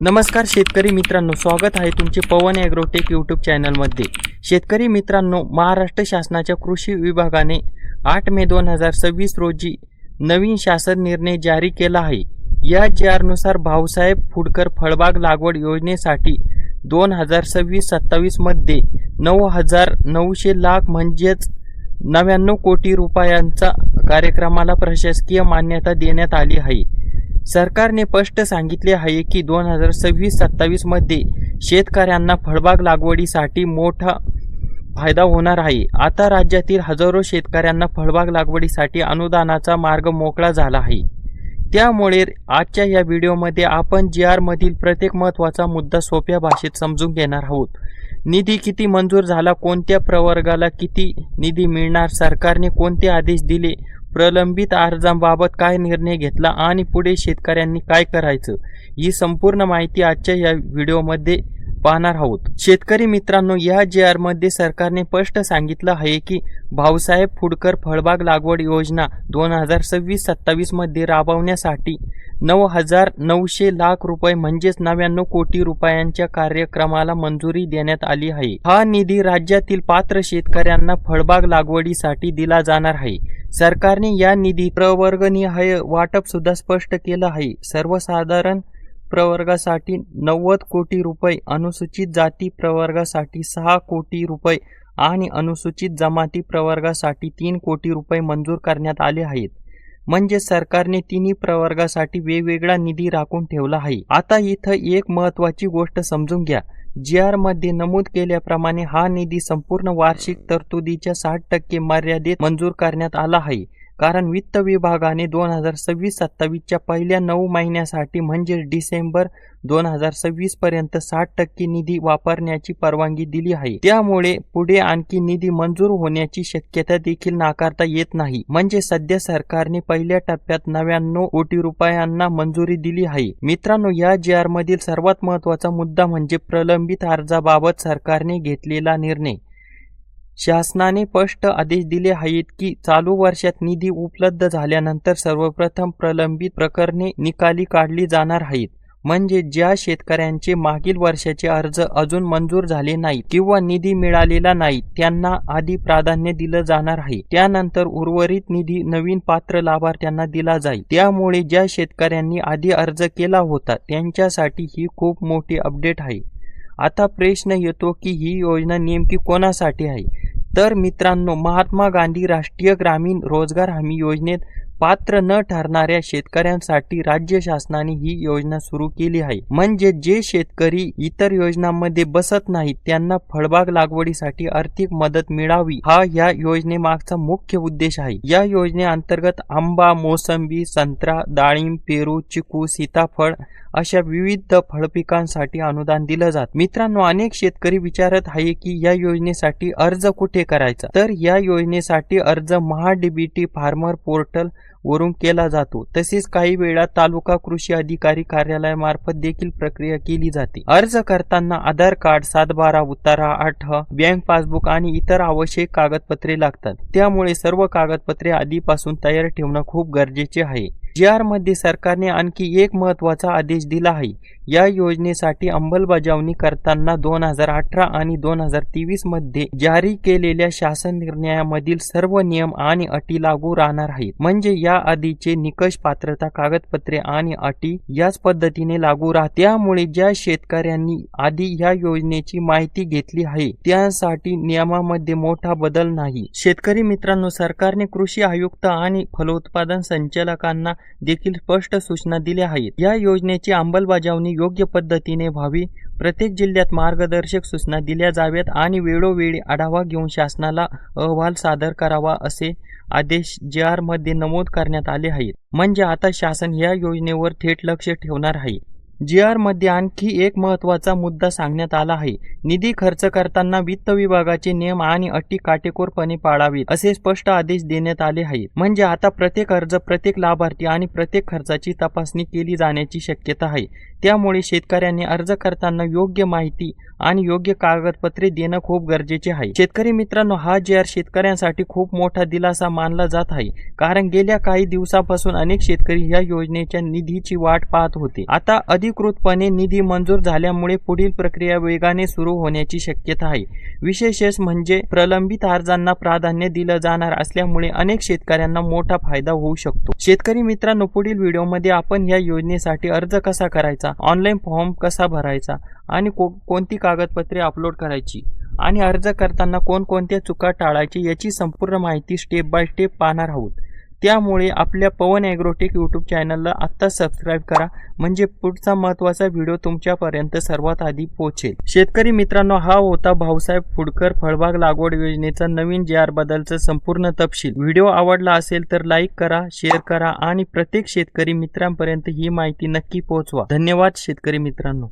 नमस्कार शेतकरी मित्रांनो, स्वागत आहे तुमचे पवन ॲग्रोटेक यूट्यूब चॅनलमध्ये। शेतकरी मित्रांनो, महाराष्ट्र शासनाच्या कृषी विभागाने 8 मे 2026 रोजी नवीन शासन निर्णय जारी केला आहे। या JR भाऊसाहेब फुडकर फळबाग लागवड योजनेसाठी 2026-27 मध्ये 9,900 लाख म्हणजेच 99 कोटी रुपयांचा कार्यक्रमाला प्रशासकीय मान्यता देण्यात आली आहे। सरकारने स्पष्ट सांगितले आहे की 2026-27 मध्ये शेतकऱ्यांना फळबाग लागवडीसाठी मोठा फायदा होणार आहे। आता राज्यातील हजारो शेतकऱ्यांना फळबाग लागवडीसाठी अनुदानाचा मार्ग मोकळा झाला आहे। त्यामुळे आजच्या या व्हिडिओमध्ये आपण JR मधील प्रत्येक महत्त्वाचा मुद्दा सोप्या भाषेत समजून घेणार आहोत। निधी किती मंजूर झाला, कोणत्या प्रवर्गाला किती निधी मिळणार, सरकारने कोणते आदेश दिले, प्रलंबित अर्जांबाबत काय निर्णय घेतला आणि पुढे शेतकऱ्यांनी काय करायचं, ही संपूर्ण माहिती आजच्या या व्हिडिओमध्ये पाहणार आहोत। शेतकरी मित्रांनो, या JR मध्ये सरकारने स्पष्ट सांगितलं आहे की भाऊसाहेब फुडकर फळबाग लागवड योजना 2026-27 मध्ये राबवण्यासाठी 9,900 लाख रुपये म्हणजेच 99 कोटी रुपयांच्या कार्यक्रमाला मंजुरी देण्यात आली आहे। हा निधी राज्यातील पात्र शेतकऱ्यांना फळबाग लागवडीसाठी दिला जाणार आहे। सरकारने या निधी प्रवर्गनिहाय वाटप सुद्धा स्पष्ट केलं आहे। सर्वसाधारण प्रवर्गासाठी 90 कोटी रुपये, अनुसूचित जाती प्रवर्गासाठी 6 कोटी रुपये आणि अनुसूचित जमाती प्रवर्गासाठी 3 कोटी रुपये मंजूर करण्यात आले आहेत। म्हणजे सरकारने तिन्ही प्रवर्गासाठी वेगवेगळा निधी राखून ठेवला आहे। आता इथं एक महत्त्वाची गोष्ट समजून घ्या। JR मध्ये नमूद केल्याप्रमाणे हा निधी संपूर्ण वार्षिक तरतुदीच्या 60% मर्यादेत मंजूर करण्यात आला आहे। कारण वित्त विभागाने 2026-27 च्या पहिल्या 9 महिन्यासाठी म्हणजे डिसेंबर 2026 पर्यंत 60% निधी वापरण्याची परवानगी दिली आहे। त्यामुळे पुढे आणखी निधी मंजूर होण्याची शक्यता देखील नाकारता येत नाही। म्हणजे सध्या सरकारने पहिल्या टप्प्यात 99 कोटी रुपयांना मंजुरी दिली आहे। मित्रांनो, या JR मधील सर्वात महत्त्वाचा मुद्दा म्हणजे प्रलंबित अर्जाबाबत सरकारने घेतलेला निर्णय। शासनाने स्पष्ट आदेश दिले आहेत की चालू वर्षात निधी उपलब्ध झाल्यानंतर सर्वप्रथम प्रलंबित प्रकरणे निकाली काढली जाणार आहेत। म्हणजे ज्या शेतकऱ्यांचे मागील वर्षाचे अर्ज अजून मंजूर झाले नाहीत किंवा निधी मिळालेला नाही त्यांना आधी प्राधान्य दिलं जाणार आहे। त्यानंतर उर्वरित निधी नवीन पात्र लाभार्थ्यांना दिला जाईल। त्यामुळे ज्या शेतकऱ्यांनी आधी अर्ज केला होता त्यांच्यासाठी ही खूप मोठी अपडेट आहे। आता प्रश्न येतो की ही योजना नेमकी कोणासाठी आहे? तर मित्रांनो, महात्मा गांधी राष्ट्रीय ग्रामीण रोजगार हमी योजनेत पात्र न ठरणाऱ्या शेतकऱ्यांसाठी राज्य शासनाने ही योजना सुरू केली आहे। म्हणजे जे शेतकरी इतर योजनांमध्ये बसत नाहीत त्यांना फळबाग लागवडीसाठी आर्थिक मदत मिळावी, हा या योजनेमागचा मुख्य उद्देश आहे। या योजनेअंतर्गत आंबा, मोसंबी, संत्रा, डाळिंब, पेरू, चिकू, सीताफळ अशा विविध फळपिकांसाठी अनुदान दिलं जात। मित्रांनो, अनेक शेतकरी विचारत आहे की या योजनेसाठी अर्ज कुठे करायचा? तर या योजनेसाठी अर्ज MahaDBT फार्मर पोर्टल वरून केला जातो। तसेच काही वेळा तालुका कृषी अधिकारी कार्यालयामार्फत देखील प्रक्रिया केली जाते। अर्ज करताना आधार कार्ड, 7/12 उतारा, 8 बँक पासबुक आणि इतर आवश्यक कागदपत्रे लागतात। त्यामुळे सर्व कागदपत्रे आधीपासून तयार ठेवणं खूप गरजेचे आहे। JR मध्ये सरकारने आणखी एक महत्त्वाचा आदेश दिला आहे। या योजनेसाठी अंमलबजावणी करताना 2018 आणि 2023 मध्ये जारी केलेल्या शासन निर्णयामधील सर्व नियम आणि अटी लागू राहणार आहेत। म्हणजे या आधीचे निकष, पात्रता, कागदपत्रे आणि अटी याच पद्धतीने लागू राहतात। त्यामुळे ज्या शेतकऱ्यांनी आधी या योजनेची माहिती घेतली आहे त्यासाठी नियमामध्ये मोठा बदल नाही। शेतकरी मित्रांनो, सरकारने कृषी आयुक्त आणि फलोत्पादन संचालकांना देखील स्पष्ट सूचना दिल्या आहेत। या योजनेची अंमलबजावणी योग्य पद्धतीने व्हावी, प्रत्येक जिल्ह्यात मार्गदर्शक सूचना दिल्या जाव्यात आणि वेळोवेळी आढावा घेऊन शासनाला अहवाल सादर करावा असे आदेश JR मध्ये नमूद करण्यात आले आहेत। म्हणजे आता शासन या योजनेवर थेट लक्ष ठेवणार आहे। JR मध्ये आणखी एक महत्त्वाचा मुद्दा सांगण्यात आला आहे। निधी खर्च करताना वित्त विभागाचे नियम आणि अटी काटेकोरपणे पाळावेत असे स्पष्ट आदेश देण्यात आले आहेत। म्हणजे आता प्रत्येक अर्ज, प्रत्येक लाभार्थी आणि प्रत्येक खर्चाची तपासणी केली जाण्याची शक्यता आहे। त्यामुळे शेतकऱ्यांनी अर्ज करताना योग्य माहिती आणि योग्य कागदपत्रे देणं खूप गरजेचे आहे। शेतकरी मित्रांनो, हा JR शेतकऱ्यांसाठी खूप मोठा दिलासा मानला जात आहे, कारण गेल्या काही दिवसांपासून अनेक शेतकरी या योजनेच्या निधीची वाट पाहत होते। आता अधिकृतपणे निधी मंजूर झाल्यामुळे पुढील प्रक्रिया वेगाने सुरू होण्याची शक्यता आहे। विशेष म्हणजे प्रलंबित अर्जांना प्राधान्य दिलं जाणार असल्यामुळे अनेक शेतकऱ्यांना मोठा फायदा होऊ शकतो। शेतकरी मित्रांनो, पुढील व्हिडिओमध्ये आपण या योजनेसाठी अर्ज कसा करायचा, ऑनलाईन फॉर्म कसा भरायचा आणि कोणती कागदपत्रे अपलोड करायची आणि अर्ज करताना कोणकोणत्या चुका टाळायची याची संपूर्ण माहिती स्टेप बाय स्टेप पाहणार आहोत। त्यामुळे आपल्या पवन ॲग्रोटेक यूट्यूब चॅनलला आत्ता सबस्क्राईब करा, म्हणजे पुढचा महत्त्वाचा व्हिडिओ तुमच्यापर्यंत सर्वात आधी पोहोचेल। शेतकरी मित्रांनो, हा होता भाऊसाहेब फुडकर फळबाग लागवड योजनेचा नवीन JR बद्दलचा संपूर्ण तपशील। व्हिडिओ आवडला असेल तर लाईक करा, शेअर करा आणि प्रत्येक शेतकरी मित्रांपर्यंत ही माहिती नक्की पोहोचवा। धन्यवाद शेतकरी मित्रांनो।